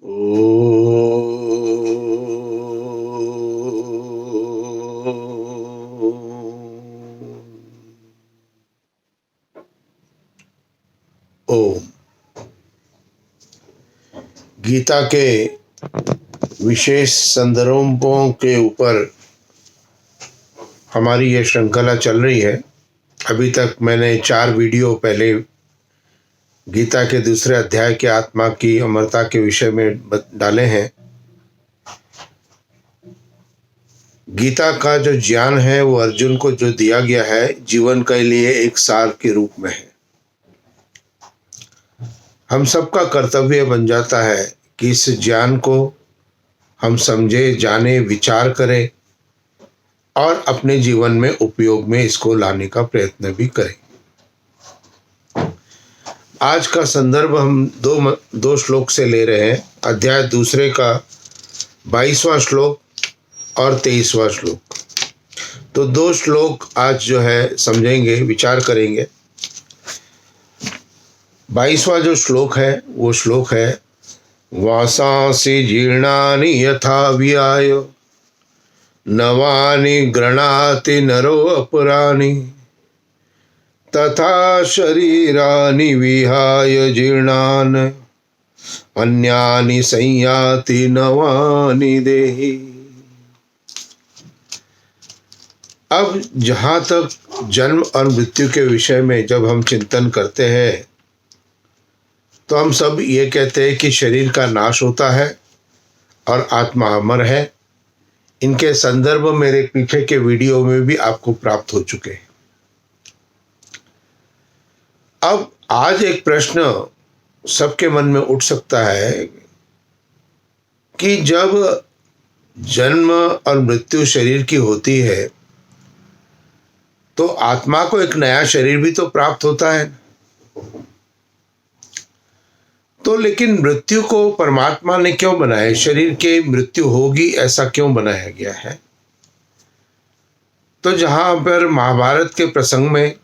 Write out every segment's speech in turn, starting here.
ओ ओम। गीता के विशेष संदर्भों के ऊपर हमारी ये श्रृंखला चल रही है। अभी तक मैंने 4 वीडियो पहले गीता के दूसरे अध्याय के आत्मा की अमरता के विषय में डाले हैं। गीता का जो ज्ञान है वो अर्जुन को जो दिया गया है जीवन के लिए एक सार के रूप में है। हम सबका कर्तव्य बन जाता है कि इस ज्ञान को हम समझे, जाने, विचार करें और अपने जीवन में उपयोग में इसको लाने का प्रयत्न भी करें। आज का संदर्भ हम दो श्लोक से ले रहे हैं। अध्याय दूसरे का 22वां श्लोक और 23वां श्लोक। तो 2 श्लोक आज जो है समझेंगे, विचार करेंगे। 22वां जो श्लोक है वो श्लोक है, वासांसि जीर्णानि यथा विहाय नवानि गृणाति नरो अपराणि तथा शरीरानि विहाय जीर्णान् अन्यानि संयाति नवानि देहि। अब जहाँ तक जन्म और मृत्यु के विषय में जब हम चिंतन करते हैं तो हम सब ये कहते हैं कि शरीर का नाश होता है और आत्मा अमर है। इनके संदर्भ मेरे पीछे के वीडियो में भी आपको प्राप्त हो चुके हैं। अब आज एक प्रश्न सबके मन में उठ सकता है कि जब जन्म और मृत्यु शरीर की होती है तो आत्मा को एक नया शरीर भी तो प्राप्त होता है। तो लेकिन मृत्यु को परमात्मा ने क्यों बनाया? शरीर के मृत्यु होगी ऐसा क्यों बनाया गया है? तो जहां पर महाभारत के प्रसंग में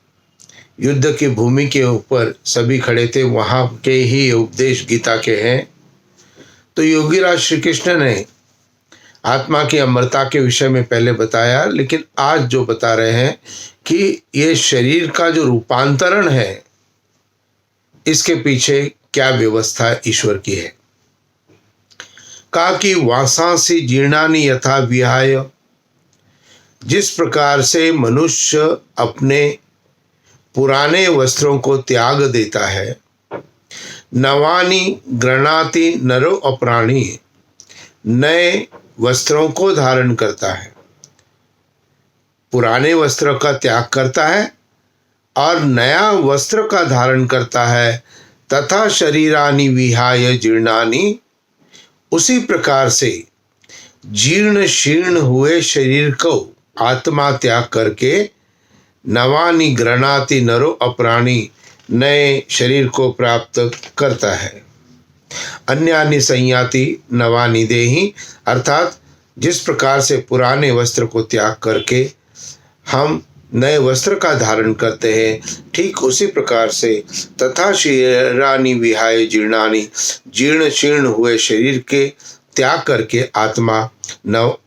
युद्ध की भूमि के ऊपर सभी खड़े थे, वहां के ही उपदेश गीता के हैं। तो योगीराज श्री कृष्ण ने आत्मा की अमरता के विषय में पहले बताया, लेकिन आज जो बता रहे हैं कि ये शरीर का जो रूपांतरण है इसके पीछे क्या व्यवस्था ईश्वर की है। कहा कि वासांसि जीर्णानि यथा विहाय, जिस प्रकार से मनुष्य अपने पुराने वस्त्रों को त्याग देता है, नवानि गृणाति नरो अपराणि, नए वस्त्रों को धारण करता है। पुराने वस्त्र का त्याग करता है और नया वस्त्र का धारण करता है। तथा शरीरानि विहाय जीर्णानि, उसी प्रकार से जीर्ण शीर्ण हुए शरीर को आत्मा त्याग करके नवानि गृणाति नरो अपराणि, नए शरीर को प्राप्त करता है। अन्यानि संयाति नवानि देहि, अर्थात जिस प्रकार से पुराने वस्त्र को त्याग करके हम नए वस्त्र का धारण करते हैं, ठीक उसी प्रकार से तथा शरीरानि विहाय जीर्णानि, जीर्ण शीर्ण हुए शरीर के त्याग करके आत्मा नव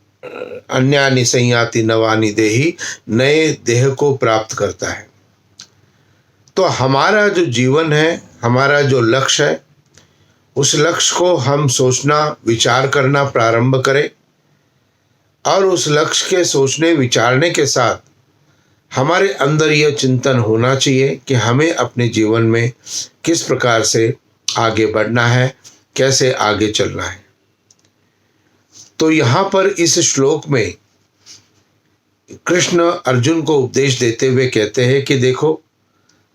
अन्यानि संयाति नवानि देहि, नए देह को प्राप्त करता है। तो हमारा जो जीवन है, हमारा जो लक्ष्य है, उस लक्ष्य को हम सोचना, विचार करना प्रारंभ करें और उस लक्ष्य के सोचने विचारने के साथ हमारे अंदर यह चिंतन होना चाहिए कि हमें अपने जीवन में किस प्रकार से आगे बढ़ना है, कैसे आगे चलना है। तो यहाँ पर इस श्लोक में कृष्ण अर्जुन को उपदेश देते हुए कहते हैं कि देखो,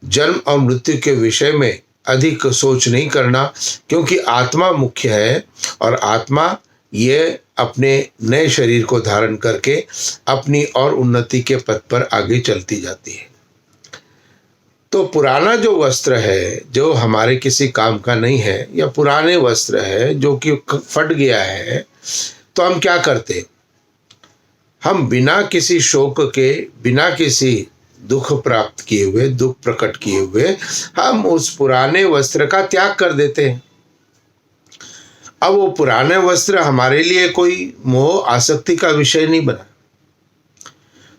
जन्म और मृत्यु के विषय में अधिक सोच नहीं करना, क्योंकि आत्मा मुख्य है और आत्मा ये अपने नए शरीर को धारण करके अपनी और उन्नति के पथ पर आगे चलती जाती है। तो पुराना जो वस्त्र है जो हमारे किसी काम का नहीं है, या पुराने वस्त्र है जो कि फट गया है, तो हम क्या करते? हम बिना किसी शोक के, बिना किसी दुख प्राप्त किए हुए, दुख प्रकट किए हुए, हम उस पुराने वस्त्र का त्याग कर देते हैं अब वो पुराने वस्त्र हमारे लिए कोई मोह आसक्ति का विषय नहीं बना।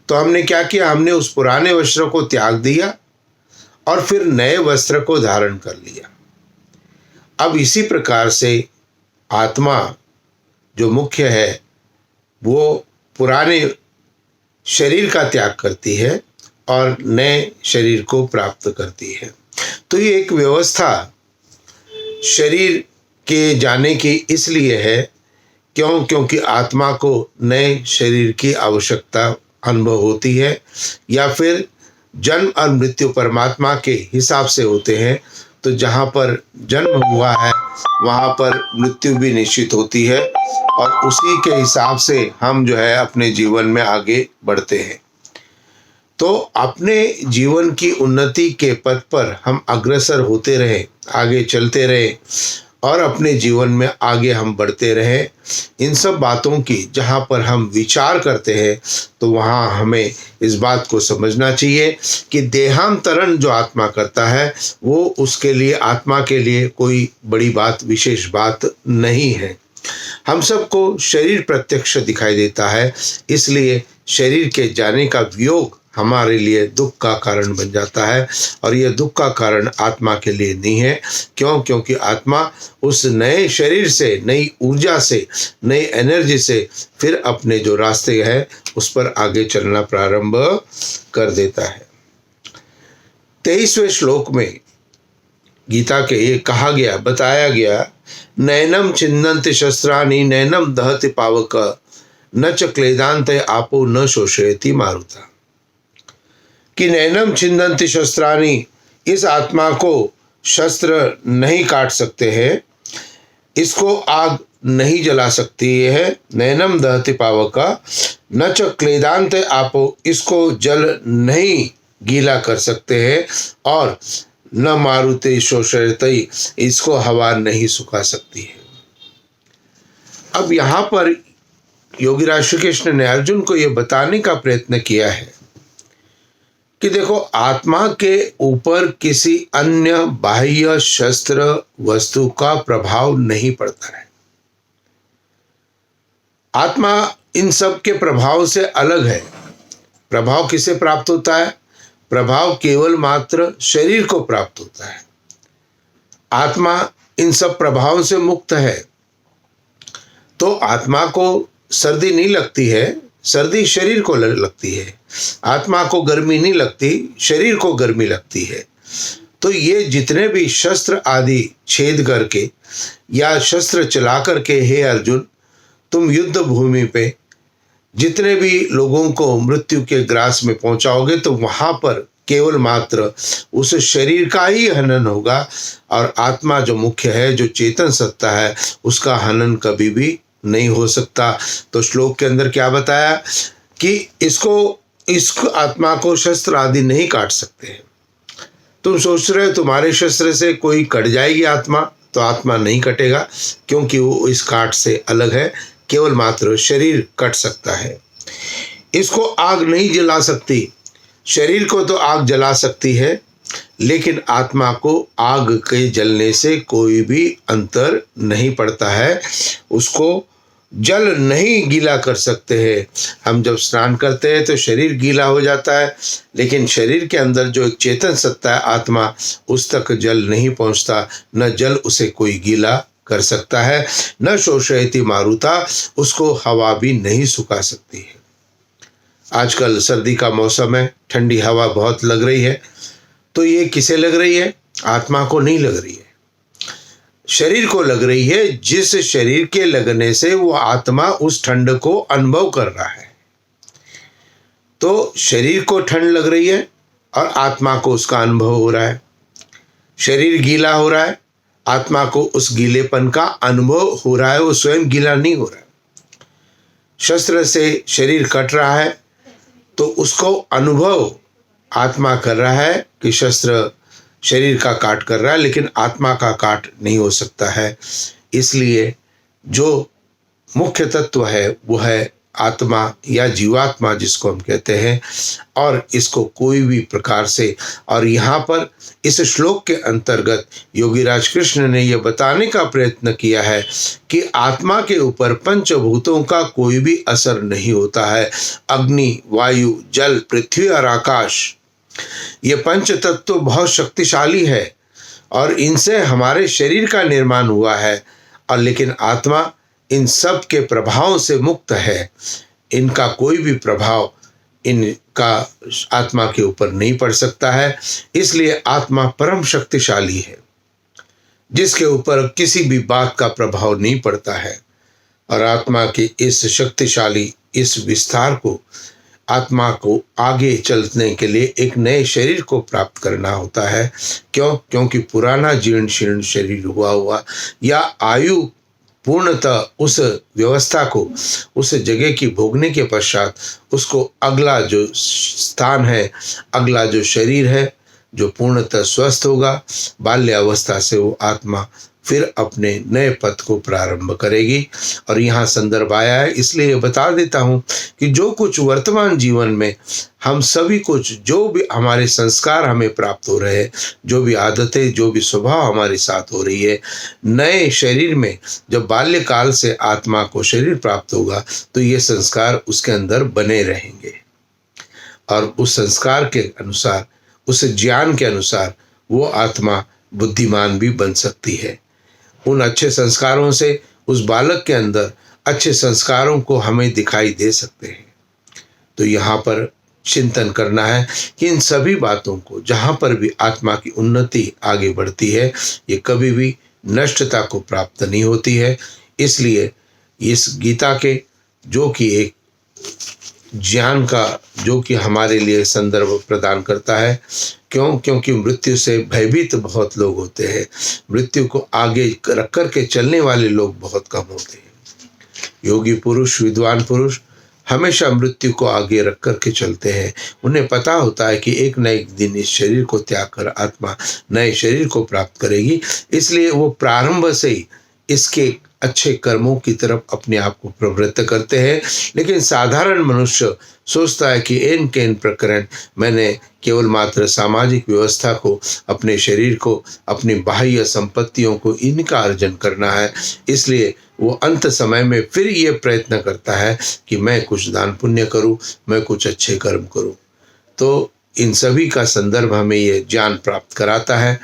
तो हमने क्या किया, हमने उस पुराने वस्त्र को त्याग दिया और फिर नए वस्त्र को धारण कर लिया। अब इसी प्रकार से आत्मा जो मुख्य है वो पुराने शरीर का त्याग करती है और नए शरीर को प्राप्त करती है। तो ये एक व्यवस्था शरीर के जाने की इसलिए है क्योंकि आत्मा को नए शरीर की आवश्यकता अनुभव होती है, या फिर जन्म और मृत्यु परमात्मा के हिसाब से होते हैं। तो जहाँ पर जन्म हुआ है वहाँ पर मृत्यु भी निश्चित होती है और उसी के हिसाब से हम जो है अपने जीवन में आगे बढ़ते हैं। तो अपने जीवन की उन्नति के पथ पर हम अग्रसर होते रहे, आगे चलते रहे और अपने जीवन में आगे हम बढ़ते रहे। इन सब बातों की जहाँ पर हम विचार करते हैं तो वहाँ हमें इस बात को समझना चाहिए कि देहांतरण जो आत्मा करता है वो उसके लिए, आत्मा के लिए कोई बड़ी बात, विशेष बात नहीं है। हम सबको शरीर प्रत्यक्ष दिखाई देता है, इसलिए शरीर के जाने का वियोग हमारे लिए दुख का कारण बन जाता है और यह दुख का कारण आत्मा के लिए नहीं है। क्योंकि आत्मा उस नए शरीर से, नई ऊर्जा से, नई एनर्जी से फिर अपने जो रास्ते हैं उस पर आगे चलना प्रारंभ कर देता है। 23वें श्लोक में गीता के ये कहा गया, बताया गया, नैनम छिन्दन्ति शस्त्राणि नैनम दहति पावक न च क्लेदान्ते आपो न शोषयति मारुता। कि नैनम छिन्दन्ति शस्त्राणि, इस आत्मा को शस्त्र नहीं काट सकते हैं, इसको आग नहीं जला सकती है। नैनम दहति पावका न च क्लेदान्ते आपो, इसको जल नहीं गीला कर सकते हैं और न मारुते शोषयति, इसको हवा नहीं सुखा सकती है। अब यहाँ पर योगीराज श्री कृष्ण ने अर्जुन को यह बताने का प्रयत्न किया है कि देखो, आत्मा के ऊपर किसी अन्य बाह्य शस्त्र वस्तु का प्रभाव नहीं पड़ता है। आत्मा इन सब के प्रभाव से अलग है। प्रभाव किसे प्राप्त होता है? प्रभाव केवल मात्र शरीर को प्राप्त होता है। आत्मा इन सब प्रभावों से मुक्त है। तो आत्मा को सर्दी नहीं लगती है, सर्दी शरीर को लगती है। आत्मा को गर्मी नहीं लगती, शरीर को गर्मी लगती है। तो ये जितने भी शस्त्र आदि छेद करके या शस्त्र चला करके, हे अर्जुन, तुम युद्ध भूमि पे जितने भी लोगों को मृत्यु के ग्रास में पहुंचाओगे तो वहां पर केवल मात्र उस शरीर का ही हनन होगा और आत्मा जो मुख्य है, जो चेतन सत्ता है, उसका हनन कभी भी नहीं हो सकता। तो श्लोक के अंदर क्या बताया कि इसको आत्मा को शस्त्र आदि नहीं काट सकते हैं। तुम सोच रहे हो तुम्हारे शस्त्र से कोई कट जाएगी आत्मा, तो आत्मा नहीं कटेगा, क्योंकि वो इस काट से अलग है। केवल मात्र शरीर कट सकता है। इसको आग नहीं जला सकती। शरीर को तो आग जला सकती है, लेकिन आत्मा को आग के जलने से कोई भी अंतर नहीं पड़ता है। उसको जल नहीं गीला कर सकते हैं। हम जब स्नान करते हैं तो शरीर गीला हो जाता है, लेकिन शरीर के अंदर जो एक चेतन सत्ता है, आत्मा, उस तक जल नहीं पहुंचता। न जल उसे कोई गीला कर सकता है, न शोषयति मारुता, उसको हवा भी नहीं सुखा सकती है। आजकल सर्दी का मौसम है, ठंडी हवा बहुत लग रही है, तो ये किसे लग रही है? आत्मा को नहीं लग रही है, शरीर को लग रही है। जिस शरीर के लगने से वो आत्मा उस ठंड को अनुभव कर रहा है। तो शरीर को ठंड लग रही है और आत्मा को उसका अनुभव हो रहा है। शरीर गीला हो रहा है, आत्मा को उस गीलेपन का अनुभव हो रहा है, वो स्वयं गीला नहीं हो रहा है। शस्त्र से शरीर कट रहा है तो उसको अनुभव आत्मा कर रहा है कि शस्त्र शरीर का काट कर रहा है, लेकिन आत्मा का काट नहीं हो सकता है। इसलिए जो मुख्य तत्व है वो है आत्मा या जीवात्मा जिसको हम कहते हैं, और इसको कोई भी प्रकार से, और यहाँ पर इस श्लोक के अंतर्गत योगीराज कृष्ण ने यह बताने का प्रयत्न किया है कि आत्मा के ऊपर पंचभूतों का कोई भी असर नहीं होता है। अग्नि, वायु, जल, पृथ्वी और आकाश, ये पंच तत्व बहुत शक्तिशाली है और इनसे हमारे शरीर का निर्माण हुआ है, और लेकिन आत्मा इन सब के प्रभावों से मुक्त है। इनका कोई भी प्रभाव इनका आत्मा के ऊपर नहीं पड़ सकता है। इसलिए आत्मा परम शक्तिशाली है, जिसके ऊपर किसी भी बात का प्रभाव नहीं पड़ता है। और आत्मा की इस शक्तिशाली इस विस्तार को, आत्मा को आगे चलने के लिए एक नए शरीर को प्राप्त करना होता है। क्योंकि पुराना जीर्ण शीर्ण शरीर हुआ या आयु पूर्णतः उस व्यवस्था को, उस जगह की भोगने के पश्चात उसको अगला जो स्थान है, अगला जो शरीर है जो पूर्णतः स्वस्थ होगा, बाल्यावस्था से वो आत्मा फिर अपने नए पथ को प्रारंभ करेगी। और यहाँ संदर्भ आया है, इसलिए बता देता हूँ कि जो कुछ वर्तमान जीवन में हम सभी कुछ, जो भी हमारे संस्कार हमें प्राप्त हो रहे हैं, जो भी आदतें, जो भी स्वभाव हमारे साथ हो रही है, नए शरीर में जब बाल्यकाल से आत्मा को शरीर प्राप्त होगा तो ये संस्कार उसके अंदर बने रहेंगे, और उस संस्कार के अनुसार, उस ज्ञान के अनुसार वो आत्मा बुद्धिमान भी बन सकती है। उन अच्छे संस्कारों से उस बालक के अंदर अच्छे संस्कारों को हमें दिखाई दे सकते हैं। तो यहाँ पर चिंतन करना है कि इन सभी बातों को, जहाँ पर भी आत्मा की उन्नति आगे बढ़ती है, ये कभी भी नष्टता को प्राप्त नहीं होती है। इसलिए इस गीता के, जो कि एक ज्ञान का, जो कि हमारे लिए संदर्भ प्रदान करता है, क्योंकि मृत्यु से भयभीत बहुत लोग होते हैं, मृत्यु को आगे रख कर के चलने वाले लोग बहुत कम होते हैं। योगी पुरुष, विद्वान पुरुष हमेशा मृत्यु को आगे रख कर के चलते हैं। उन्हें पता होता है कि एक न एक दिन इस शरीर को त्याग कर आत्मा नए शरीर को प्राप्त करेगी। इसलिए वो प्रारंभ से ही इसके अच्छे कर्मों की तरफ अपने आप को प्रवृत्त करते हैं। लेकिन साधारण मनुष्य सोचता है कि इन प्रकरण मैंने केवल मात्र सामाजिक व्यवस्था को, अपने शरीर को, अपनी बाह्य संपत्तियों को, इनका अर्जन करना है। इसलिए वो अंत समय में फिर ये प्रयत्न करता है कि मैं कुछ दान पुण्य करूं, मैं कुछ अच्छे कर्म करूं। तो इन सभी का संदर्भ हमें ये ज्ञान प्राप्त कराता है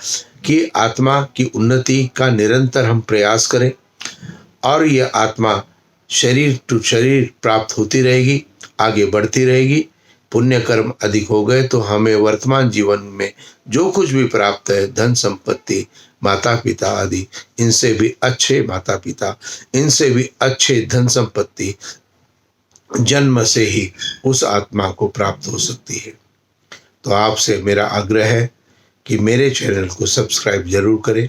कि आत्मा की उन्नति का निरंतर हम प्रयास करें, और यह आत्मा शरीर टू शरीर प्राप्त होती रहेगी, आगे बढ़ती रहेगी। पुण्य कर्म अधिक हो गए तो हमें वर्तमान जीवन में जो कुछ भी प्राप्त है, धन संपत्ति, माता पिता आदि, इनसे भी अच्छे माता पिता, इनसे भी अच्छे धन संपत्ति जन्म से ही उस आत्मा को प्राप्त हो सकती है। तो आपसे मेरा आग्रह है कि मेरे चैनल को सब्सक्राइब जरूर करें।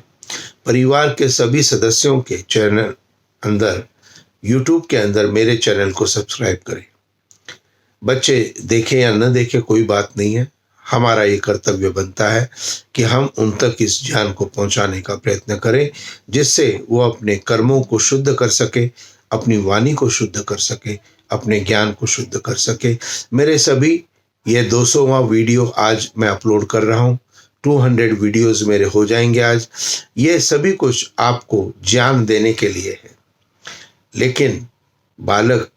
परिवार के सभी सदस्यों के चैनल अंदर, यूट्यूब के अंदर मेरे चैनल को सब्सक्राइब करें। बच्चे देखें या न देखें कोई बात नहीं है, हमारा ये कर्तव्य बनता है कि हम उन तक इस ज्ञान को पहुंचाने का प्रयत्न करें, जिससे वो अपने कर्मों को शुद्ध कर सके, अपनी वाणी को शुद्ध कर सके, अपने ज्ञान को शुद्ध कर सके। मेरे सभी ये 200वां वीडियो आज मैं अपलोड कर रहा हूँ, 200 वीडियोस मेरे हो जाएंगे आज। ये सभी कुछ आपको ज्ञान देने के लिए है। लेकिन बालक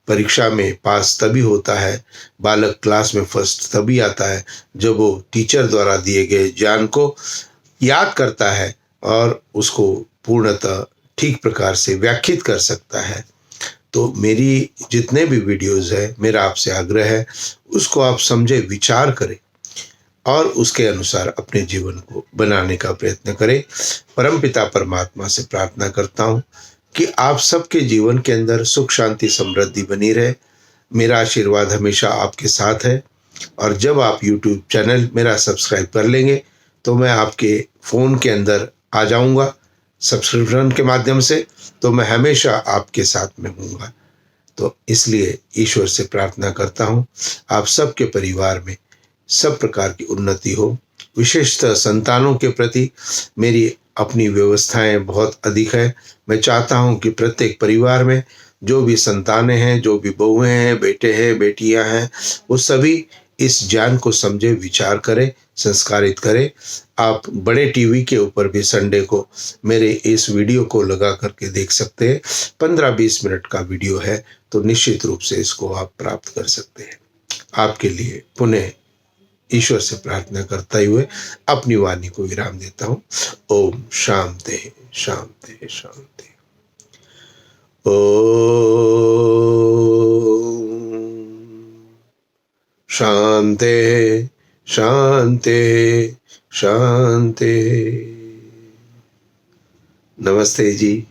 परीक्षा में पास तभी होता है, बालक क्लास में फर्स्ट तभी आता है जब वो टीचर द्वारा दिए गए ज्ञान को याद करता है और उसको पूर्णतः ठीक प्रकार से व्याख्यात कर सकता है। तो मेरी जितने भी वीडियोस है, मेरा आपसे आग्रह है उसको आप समझे, विचार करें और उसके अनुसार अपने जीवन को बनाने का प्रयत्न करें। परमपिता परमात्मा से प्रार्थना करता हूँ कि आप सबके जीवन के अंदर सुख शांति समृद्धि बनी रहे। मेरा आशीर्वाद हमेशा आपके साथ है, और जब आप YouTube चैनल मेरा सब्सक्राइब कर लेंगे तो मैं आपके फ़ोन के अंदर आ जाऊंगा सब्सक्रिप्शन के माध्यम से, तो मैं हमेशा आपके साथ में हूँगा। तो इसलिए ईश्वर से प्रार्थना करता हूँ आप सबके परिवार में सब प्रकार की उन्नति हो। विशेषतः संतानों के प्रति मेरी अपनी व्यवस्थाएं बहुत अधिक है। मैं चाहता हूं कि प्रत्येक परिवार में जो भी संतानें हैं, जो भी बहुएं हैं, बेटे हैं, बेटियां हैं, वो सभी इस ज्ञान को समझे, विचार करें, संस्कारित करें। आप बड़े टीवी के ऊपर भी संडे को मेरे इस वीडियो को लगा करके देख सकते हैं। 15-20 मिनट का वीडियो है, तो निश्चित रूप से इसको आप प्राप्त कर सकते हैं। आपके लिए पुनः ईश्वर से प्रार्थना करते हुए अपनी वाणी को विराम देता हूँ। ओम शांति शांति शांति। शांति शांति शांति। नमस्ते जी।